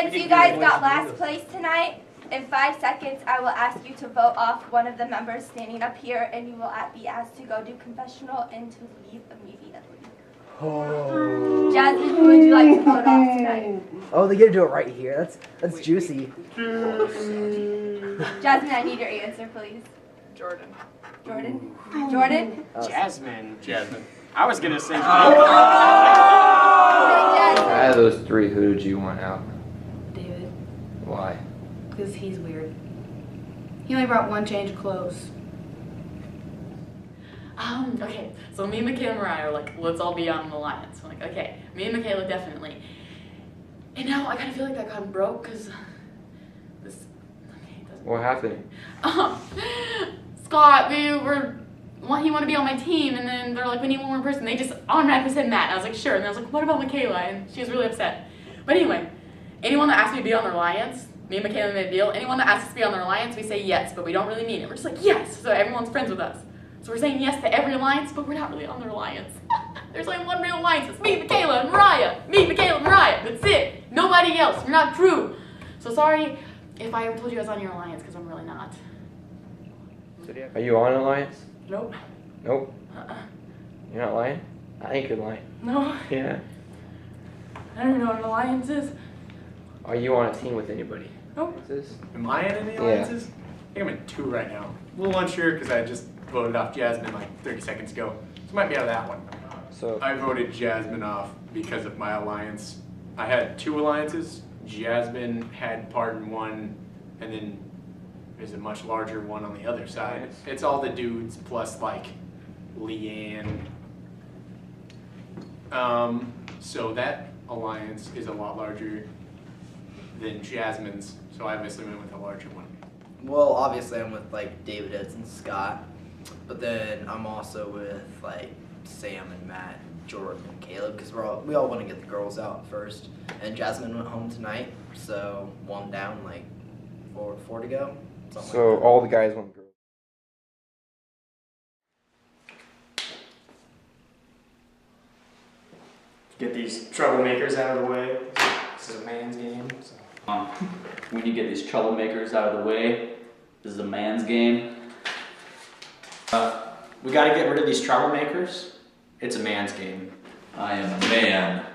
Since you guys got last place tonight, in 5 seconds, I will ask you to vote off one of the members standing up here, and you will be asked to go do confessional and to leave immediately. Oh. Jasmine, who would you like to vote off tonight? Oh, they get to do it right here. That's juicy. Jasmine, I need your answer, please. Jordan. Jordan? Jordan? Jasmine. I was gonna say. Jasmine. Out of those three, who did you want out? David. Why? Because he's weird. He only brought one change of clothes. Okay, so me, Michaela, and Mariah are like, let's all be on an alliance. I'm like, okay, me and Michaela definitely. And now I kind of feel like that got broke because this. Okay, it doesn't. What happened? Scott, he wanted to be on my team, and then they're like, we need one more person. They just automatically said Matt. And I was like, sure. And I was like, what about Michaela? And she was really upset. But anyway, anyone that asked me to be on their alliance, me and Michaela made a deal. Anyone that asks us to be on their alliance, we say yes, but we don't really mean it. We're just like, yes. So everyone's friends with us. So we're saying yes to every alliance, but we're not really on their alliance. There's only one real alliance. It's me, Michaela, and Mariah. Me, Michaela, and Mariah. That's it. Nobody else. We're not true. So sorry if I ever told you I was on your alliance, because I'm really not. Are you on alliance? Nope. Nope. You're not lying? I think you're lying. No. Yeah. I don't even know what an alliance is. Are you on a team with anybody? Nope. Am I in any alliances? I think I'm in 2 right now. A little unsure because I just voted off Jasmine like 30 seconds ago. So I might be out of that one. So I voted Jasmine off because of my alliance. I had 2 alliances. Jasmine had part in one, and then there's a much larger one on the other side. It's all the dudes plus like Leanne. So that alliance is a lot larger than Jasmine's, so I obviously went with a larger one. Well, obviously I'm with like David, Eds, and Scott, but then I'm also with like Sam and Matt, Jordan and Caleb, because we all want to get the girls out first. And Jasmine went home tonight, so 1 down, like 4 to go. So like all the guys want girls. Get these troublemakers out of the way. This is a man's game. So. When you get these troublemakers out of the way, this is a man's game. We gotta get rid of these troublemakers. It's a man's game. I am a man.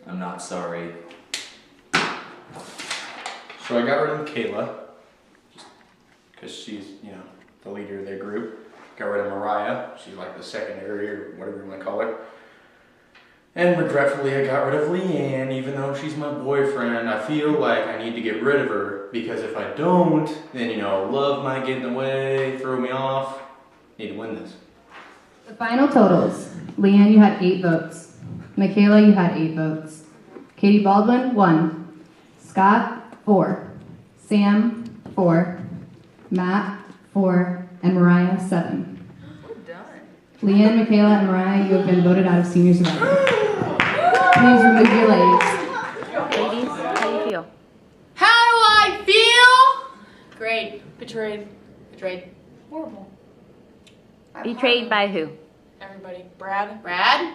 I'm not sorry. So I got rid of Kayla, because she's, the leader of their group. Got rid of Mariah, she's like the secondary or whatever you want to call her. And regretfully I got rid of Leanne, even though she's my boyfriend. I feel like I need to get rid of her, because if I don't, then love might get in the way, throw me off. Need to win this. The final totals. Leanne, you had 8 votes. Michaela, you had 8 votes. Katie Baldwin, 1. Scott, 4. Sam, 4. Matt, 4. And Mariah, 7. We're done. Leanne, Michaela, and Mariah, you have been voted out of Senior Survivor. Please remove your legs. Ladies, how do you feel? How do I feel? Great. Betrayed. Horrible. Betrayed by who? Everybody. Brad.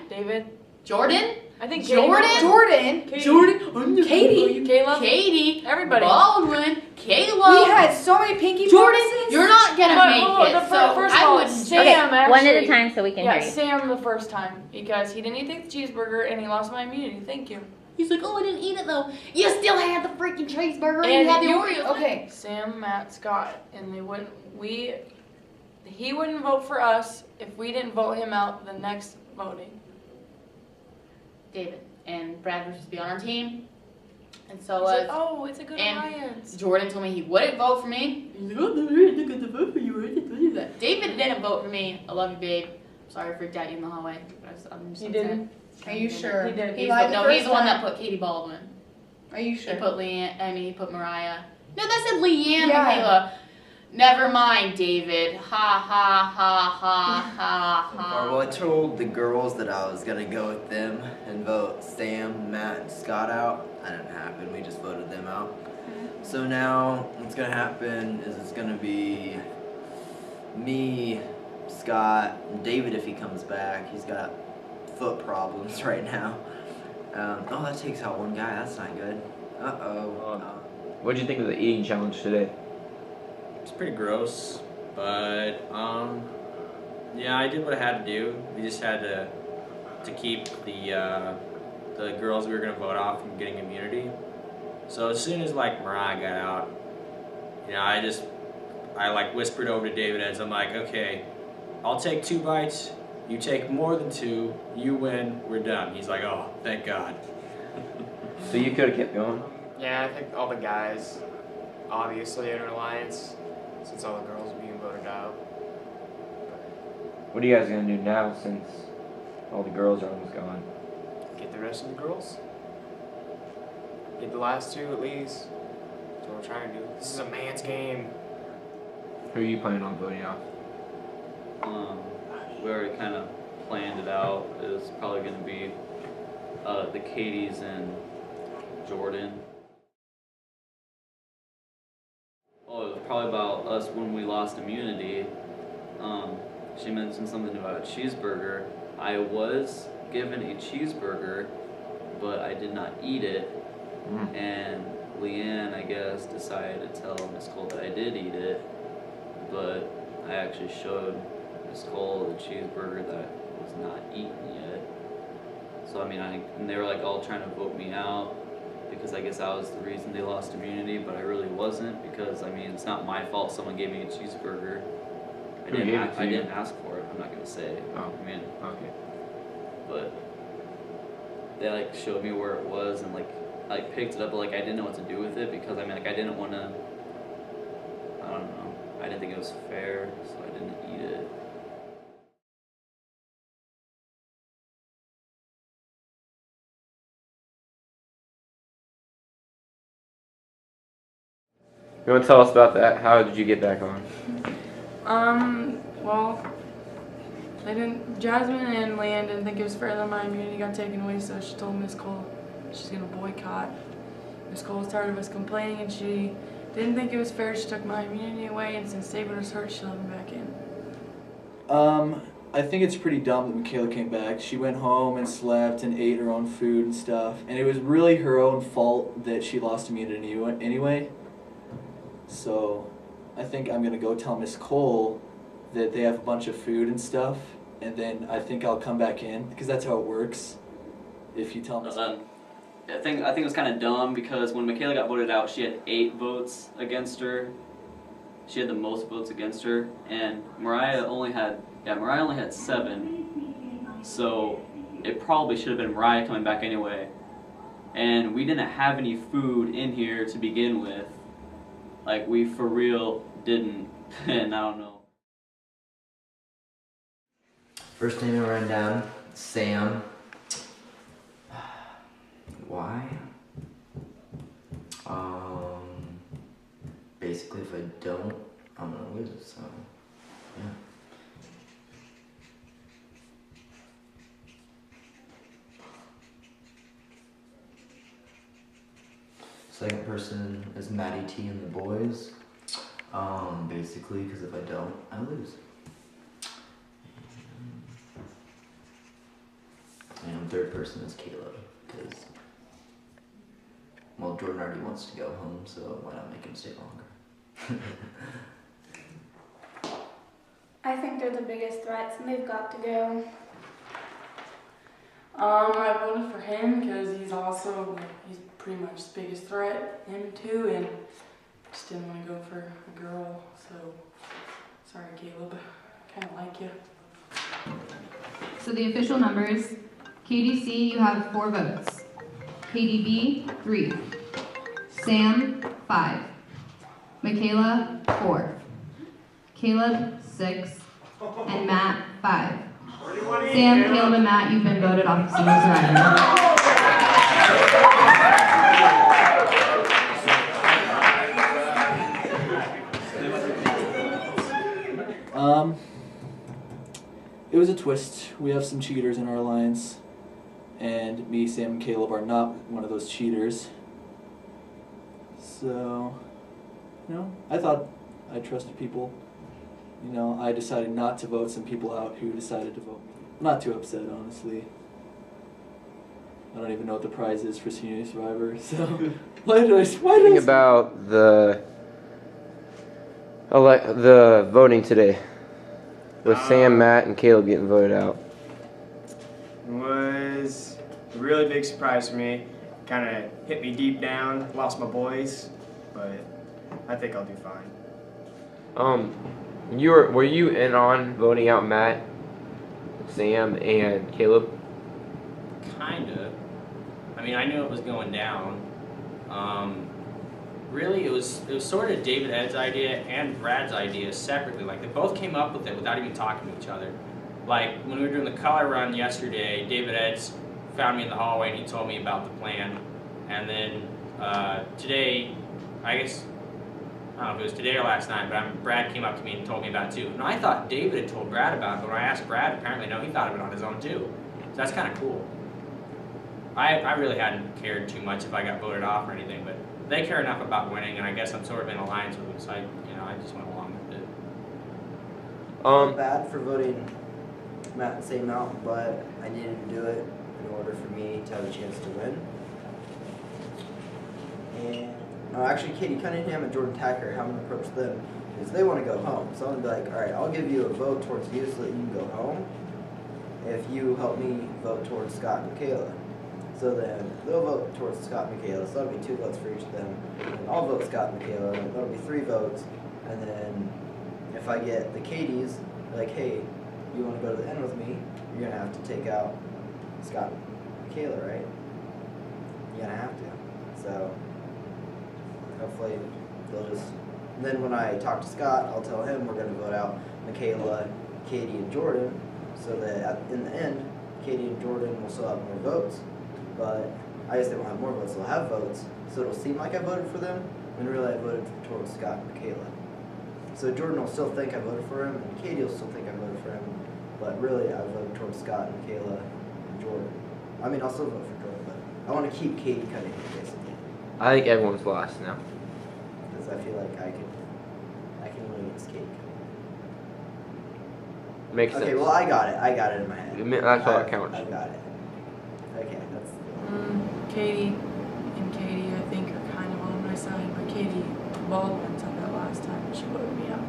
David. Jordan. I think Jordan. Katie. Katie. Kayla. Katie. Everybody. Baldwin. Kayla. We had so many pinky Jordan, promises. you're not gonna make it. So first of I all, wouldn't. Sam Okay, actually, one at a time so we can hear you. Sam the first time, because he didn't eat the cheeseburger and he lost my immunity. Thank you. He's like, oh, I didn't eat it though. You still had the freaking cheeseburger and And you had the Oreos. Okay, Sam, Matt, Scott, and he wouldn't vote for us if we didn't vote him out the next voting. David and Brad were supposed to be on our team, and so He was. said, oh, it's a good and alliance. Jordan told me he wouldn't vote for me. He's like, oh, they're not going to vote for you. David didn't vote for me. I love you, babe. Sorry I freaked out you in the hallway. I'm just He didn't? Are you sure? He did. He's the one that put Katie Baldwin. Are you sure? He put he put Mariah. No, that said Leanne, Yeah. Michaela. Never mind, David. Ha ha ha ha ha ha. Well, I told the girls that I was gonna go with them and vote Sam, Matt, and Scott out. That didn't happen. We just voted them out. So now what's gonna happen is it's gonna be me, Scott, and David if he comes back. He's got foot problems right now. Oh, that takes out one guy. That's not good. What did you think of the eating challenge today? It's pretty gross, but yeah, I did what I had to do. We just had to keep the girls we were gonna vote off from getting immunity. So as soon as like Mariah got out, you know, I like whispered over to David as I'm like, okay, I'll take 2 bites. You take more than 2. You win. We're done. He's like, oh, thank God. So you could have kept going? Yeah, I think all the guys, obviously in our alliance, since all the girls are being voted out. What are you guys gonna do now since all the girls are almost gone? Get the rest of the girls. Get the last 2 at least. That's what we're trying to do. This is a man's game. Who are you planning on voting off? We already kind of planned it out. It's probably going to be the Katie's and Jordan. Oh, it was probably about us when we lost immunity. She mentioned something about a cheeseburger. I was given a cheeseburger, but I did not eat it. And Leanne, I guess, decided to tell Miss Cole that I did eat it, but I actually showed Miss Cole the cheeseburger that was not eaten yet. So I mean, and they were like all trying to vote me out because I guess I was the reason they lost immunity, but I really wasn't, because I mean, it's not my fault someone gave me a cheeseburger. I didn't ask for it. I'm not gonna say. Oh. I mean, okay. But they like showed me where it was and like picked it up, but like I didn't know what to do with it because I mean, like I didn't want to. I don't know. I didn't think it was fair, so I didn't eat it. You want to tell us about that? How did you get back on? Well, they didn't. Jasmine and Leanne didn't think it was fair that my immunity got taken away, so she told Miss Cole she's gonna boycott. Miss Cole was tired of us complaining, and she didn't think it was fair. She took my immunity away, and since David was hurt, she let me back in. I think it's pretty dumb that Michaela came back. She went home and slept and ate her own food and stuff, and it was really her own fault that she lost immunity anyway. So I think I'm gonna go tell Miss Cole that they have a bunch of food and stuff, and then I think I'll come back in, because that's how it works. If you tell Miss I think it was kind of dumb because when Michaela got voted out, she had 8 votes against her. She had the most votes against her, and Mariah only had 7. So it probably should have been Mariah coming back anyway. And we didn't have any food in here to begin with. Like, we for real didn't, and I don't know. First name I ran down, Sam. Why? Basically if I don't, I'm gonna lose, so, yeah. Second person is Maddie T and the boys. Basically, because if I don't, I lose. And third person is Caleb, because, well, Jordan already wants to go home, so why not make him stay longer? I think they're the biggest threats, and they've got to go. I voted for him because he's pretty much the biggest threat, him too, and just didn't want to go for a girl, so sorry Caleb, I kind of like you. So the official numbers, KDC, you have 4 votes. KDB, 3. Sam, 5. Michaela, 4. Caleb, 6. And Matt, 5. Sam, Caleb, and Matt, you've been voted off of senior survivor. It was a twist. We have some cheaters in our alliance, and me, Sam, and Caleb are not one of those cheaters. So, you know, I thought I trusted people. You know, I decided not to vote some people out who decided to vote me. I'm not too upset, honestly. I don't even know what the prize is for Senior Survivor. So Thinking about the voting today, with Sam, Matt, and Caleb getting voted out. It was a really big surprise for me. Kind of hit me deep down. Lost my boys, but I think I'll do fine. Were you in on voting out Matt, Sam, and Caleb? Kinda. I mean, I knew it was going down. Really, it was sort of David Ed's idea and Brad's idea separately. Like, they both came up with it without even talking to each other. Like, when we were doing the color run yesterday, David Ed's found me in the hallway and he told me about the plan. And then today, I guess, I don't know if it was today or last night, but Brad came up to me and told me about it too. And I thought David had told Brad about it, but when I asked Brad, apparently no, he thought of it on his own too. So that's kind of cool. I really hadn't cared too much if I got voted off or anything, but they care enough about winning, and I guess I'm sort of in alliance with them, so I just went along with it. Bad for voting Matt and Sam out, but I needed to do it in order for me to have a chance to win. And actually, Katie Cunningham and Jordan Tacker haven't approached them because they want to go home. So I'm gonna be like, all right, I'll give you a vote towards you so that you can go home if you help me vote towards Scott and Michaela. So then they'll vote towards Scott and Michaela, so that'll be 2 votes for each of them. And I'll vote Scott and Michaela, and that'll be 3 votes. And then if I get the Katies, like, hey, you want to go to the end with me, you're going to have to take out Scott and Michaela, right? You're going to have to. So hopefully they'll just... And then when I talk to Scott, I'll tell him we're going to vote out Michaela, Katie, and Jordan, so that in the end, Katie and Jordan will still have more votes. But I guess they won't have more votes, they'll have votes, so it'll seem like I voted for them, when really I voted towards Scott and Michaela. So Jordan will still think I voted for him, and Katie will still think I voted for him, but really I voted towards Scott and Michaela and Jordan. I mean, I'll still vote for Jordan, but I want to keep Katie Cunningham, basically. I think everyone's lost now. Because I feel like I can win against Katie. Makes sense. Okay, well I got it in my head. That's all that counts. I got it. Okay, that's... Katie and Katie, I think, are kind of on my side, but Katie Baldwin said that last time and she voted me out.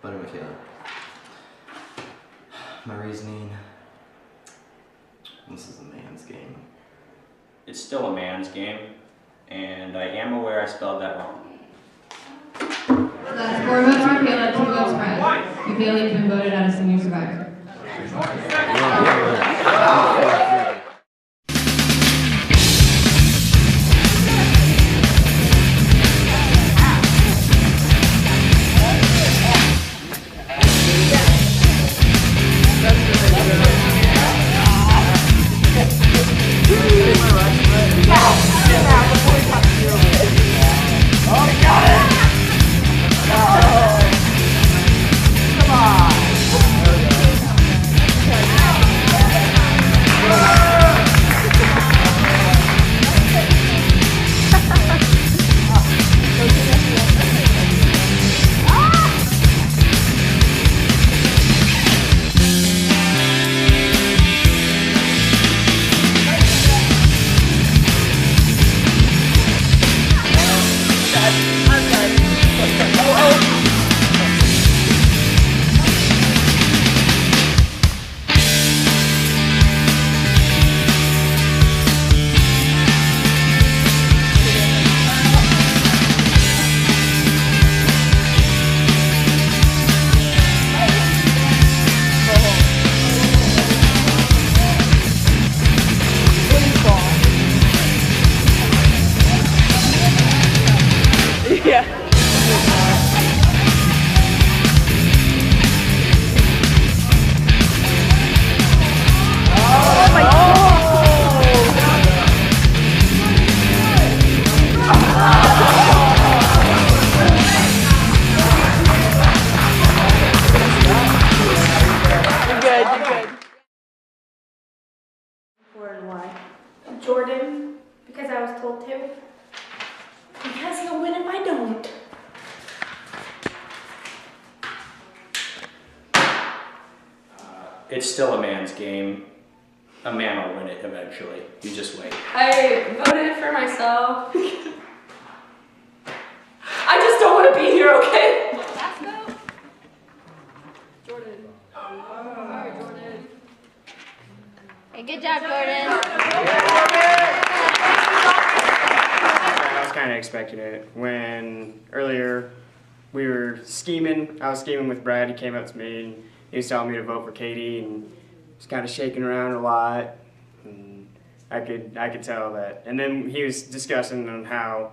Butter Michaela. My reasoning, this is a man's game. It's still a man's game, and I am aware I spelled that wrong. That's 4 votes for Michaela, 2 votes Brad. Michaela, you've been voted out as Senior Survivor. Jordan, because I was told to. Because he'll win if I don't. it's still a man's game. A man will win it eventually. You just wait. I voted for myself. I just don't want to be here, okay? Last vote. Jordan. Sorry, Jordan. Hey, good job, Jordan. I was kind of expecting it. When earlier we were scheming, I was scheming with Brad. He came up to me and he was telling me to vote for Katie, and was kind of shaking around a lot. And I could tell that. And then he was discussing on how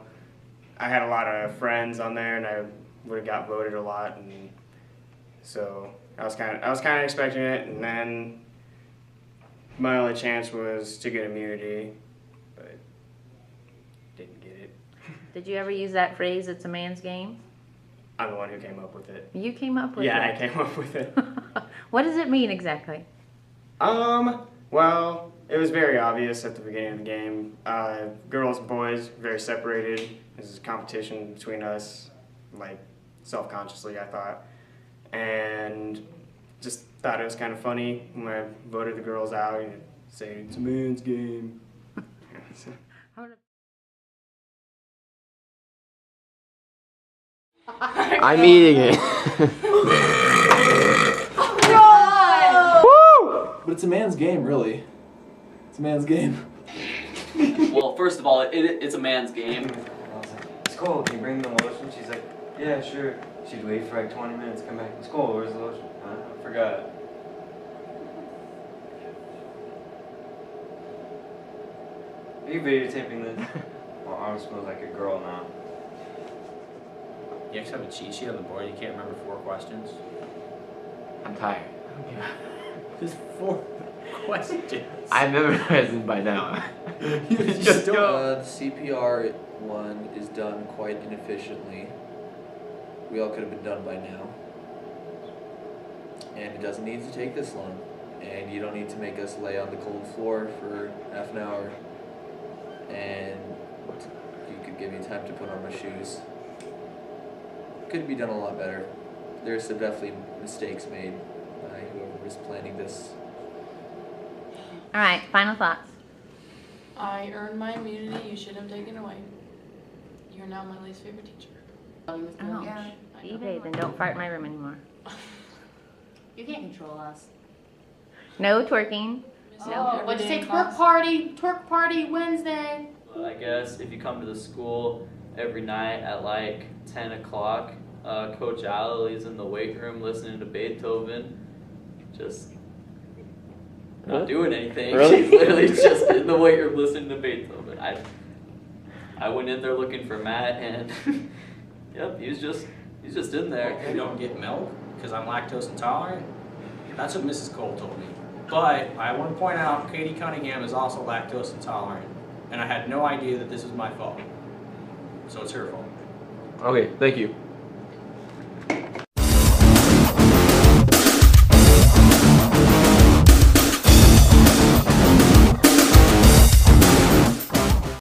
I had a lot of friends on there, and I would have got voted a lot, and so I was kind of expecting it. And then my only chance was to get immunity, but didn't get it. Did you ever use that phrase, it's a man's game? I'm the one who came up with it. You came up with it? Yeah, I came up with it. What does it mean exactly? Well, it was very obvious at the beginning of the game. Girls and boys, very separated. This is a competition between us, like, self-consciously, I thought. And just thought it was kind of funny when I voted the girls out and say, it's a man's game. I'm eating it. Woo! But it's a man's game, really. It's a man's game. Well, first of all, it's a man's game. It's cool. Can you bring the lotion? She's like, yeah, sure. She'd wait for like 20 minutes, come back. It's cool. Where's the lotion? I forgot. Are you videotaping this? My arm smells like a girl now. You actually have a cheat sheet on the board. You can't remember 4 questions. I'm tired. Just 4 questions. I memorized them by now. Just go. The CPR one is done quite inefficiently. We all could have been done by now. And it doesn't need to take this long. And you don't need to make us lay on the cold floor for half an hour. And you could give me time to put on my shoes. Could be done a lot better. There's some definitely mistakes made by whoever was planning this. All right, final thoughts. I earned my immunity. You should have taken away. You're now my least favorite teacher. Oh, okay, then don't fart in my room anymore. You can't control us. No twerking. No. What'd you say? Twerk party Wednesday. Well, I guess if you come to the school every night at like 10 o'clock, Coach Alley's in the weight room listening to Beethoven, just not doing anything. Really? She's literally just in the weight room listening to Beethoven. I went in there looking for Matt, and yep, he's just in there. You don't get milk because I'm lactose intolerant? That's what Mrs. Cole told me. But I want to point out, Katie Cunningham is also lactose intolerant, and I had no idea that this was my fault. So it's her fault. Okay, thank you.